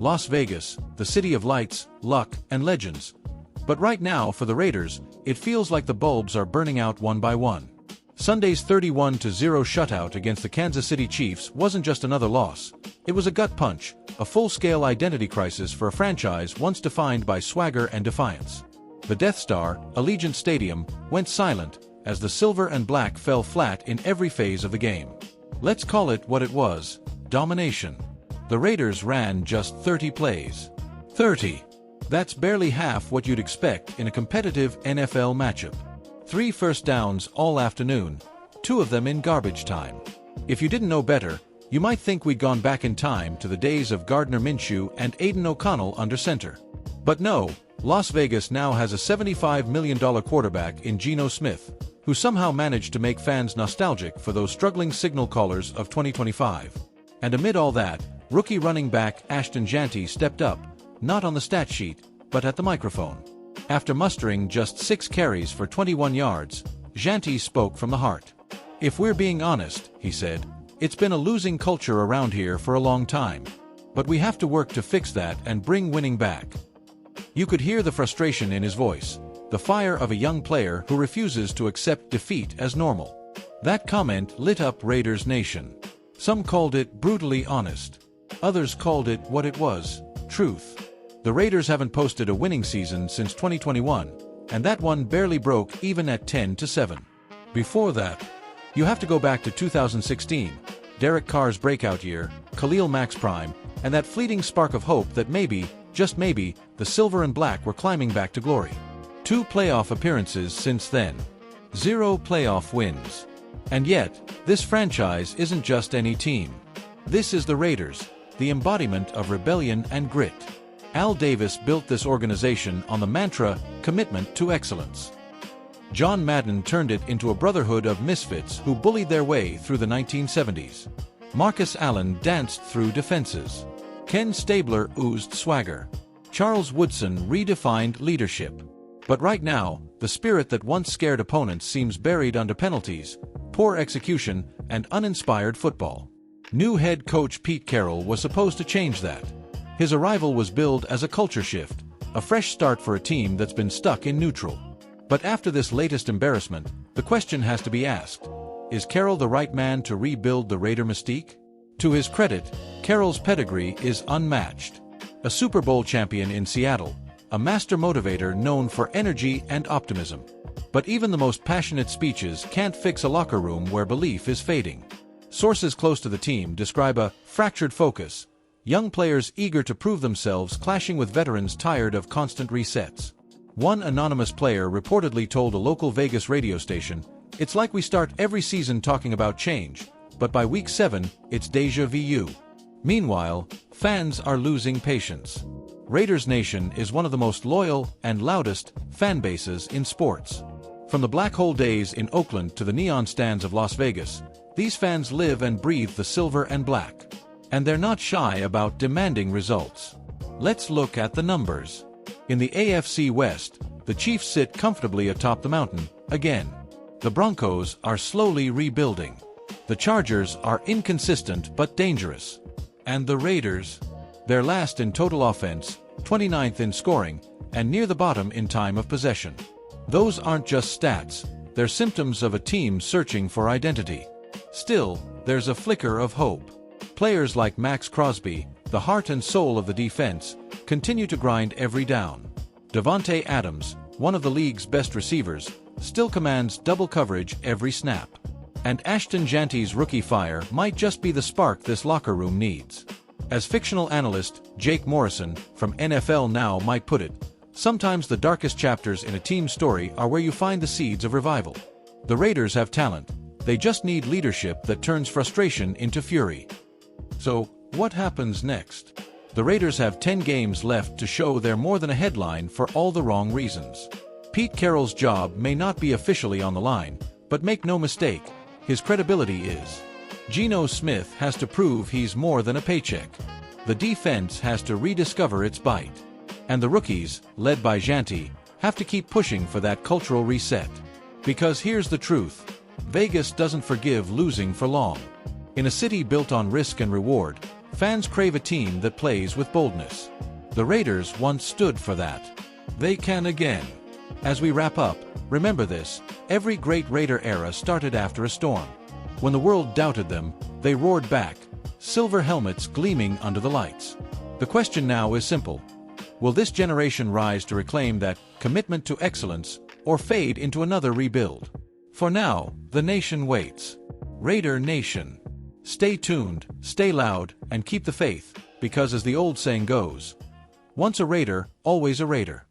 Las Vegas, the city of lights, luck, and legends. But right now, for the Raiders, it feels like the bulbs are burning out one by one. Sunday's 31-0 shutout against the Kansas City Chiefs wasn't just another loss. It was a gut punch, a full-scale identity crisis for a franchise once defined by swagger and defiance. The Death Star, Allegiant Stadium, went silent as the silver and black fell flat in every phase of the game. Let's call it what it was: domination. The Raiders ran just 30 plays. 30. That's barely half what you'd expect in a competitive NFL matchup. 3 first downs all afternoon, 2 of them in garbage time. If you didn't know better, you might think we'd gone back in time to the days of Gardner Minshew and Aiden O'Connell under center. But no, Las Vegas now has a $75 million quarterback in Geno Smith, who somehow managed to make fans nostalgic for those struggling signal callers of 2025. And amid all that, rookie running back Ashton Jeanty stepped up, not on the stat sheet, but at the microphone. After mustering just 6 carries for 21 yards, Jeanty spoke from the heart. "If we're being honest," he said, "it's been a losing culture around here for a long time. But we have to work to fix that and bring winning back." You could hear the frustration in his voice, the fire of a young player who refuses to accept defeat as normal. That comment lit up Raiders Nation. Some called it brutally honest. Others called it what it was: truth. The Raiders haven't posted a winning season since 2021, and that one barely broke even at 10-7. Before that, you have to go back to 2016, Derek Carr's breakout year, Khalil Mack's prime, and that fleeting spark of hope that maybe, just maybe, the silver and black were climbing back to glory. 2 playoff appearances since then. 0 playoff wins. And yet, this franchise isn't just any team. This is the Raiders, the embodiment of rebellion and grit. Al Davis built this organization on the mantra, commitment to excellence. John Madden turned it into a brotherhood of misfits who bullied their way through the 1970s. Marcus Allen danced through defenses. Ken Stabler oozed swagger. Charles Woodson redefined leadership. But right now, the spirit that once scared opponents seems buried under penalties, poor execution, and uninspired football. New head coach Pete Carroll was supposed to change that. His arrival was billed as a culture shift, a fresh start for a team that's been stuck in neutral. But after this latest embarrassment, the question has to be asked: is Carroll the right man to rebuild the Raider mystique? To his credit, Carroll's pedigree is unmatched. A Super Bowl champion in Seattle, a master motivator known for energy and optimism. But even the most passionate speeches can't fix a locker room where belief is fading. Sources close to the team describe a fractured focus, young players eager to prove themselves clashing with veterans tired of constant resets. One anonymous player reportedly told a local Vegas radio station, "It's like we start every season talking about change, but by week 7, it's déjà vu." Meanwhile, fans are losing patience. Raiders Nation is one of the most loyal and loudest fan bases in sports. From the black hole days in Oakland to the neon stands of Las Vegas, these fans live and breathe the silver and black. And they're not shy about demanding results. Let's look at the numbers. In the AFC West, the Chiefs sit comfortably atop the mountain, again. The Broncos are slowly rebuilding. The Chargers are inconsistent but dangerous. And the Raiders? They're last in total offense, 29th in scoring, and near the bottom in time of possession. Those aren't just stats, they're symptoms of a team searching for identity. Still, there's a flicker of hope. Players like Max Crosby, the heart and soul of the defense, continue to grind every down. Davante Adams, one of the league's best receivers, still commands double coverage every snap. And Ashton Jeanty's rookie fire might just be the spark this locker room needs. As fictional analyst Jake Morrison from NFL Now might put it, sometimes the darkest chapters in a team's story are where you find the seeds of revival. The Raiders have talent. They just need leadership that turns frustration into fury. So, what happens next? The Raiders have 10 games left to show they're more than a headline for all the wrong reasons. Pete Carroll's job may not be officially on the line, but make no mistake, his credibility is. Geno Smith has to prove he's more than a paycheck. The defense has to rediscover its bite. And the rookies, led by Jeanty, have to keep pushing for that cultural reset. Because here's the truth: Vegas doesn't forgive losing for long. In a city built on risk and reward, Fans crave a team that plays with boldness. The Raiders once stood for that. They can again. As we wrap up, remember this: every great Raider era started after a storm. When the world doubted them, they roared back, silver helmets gleaming under the lights. The question now is simple: will this generation rise to reclaim that commitment to excellence, or fade into another rebuild? For now, the nation waits. Raider Nation, stay tuned, stay loud, and keep the faith, because as the old saying goes, once a Raider, always a Raider.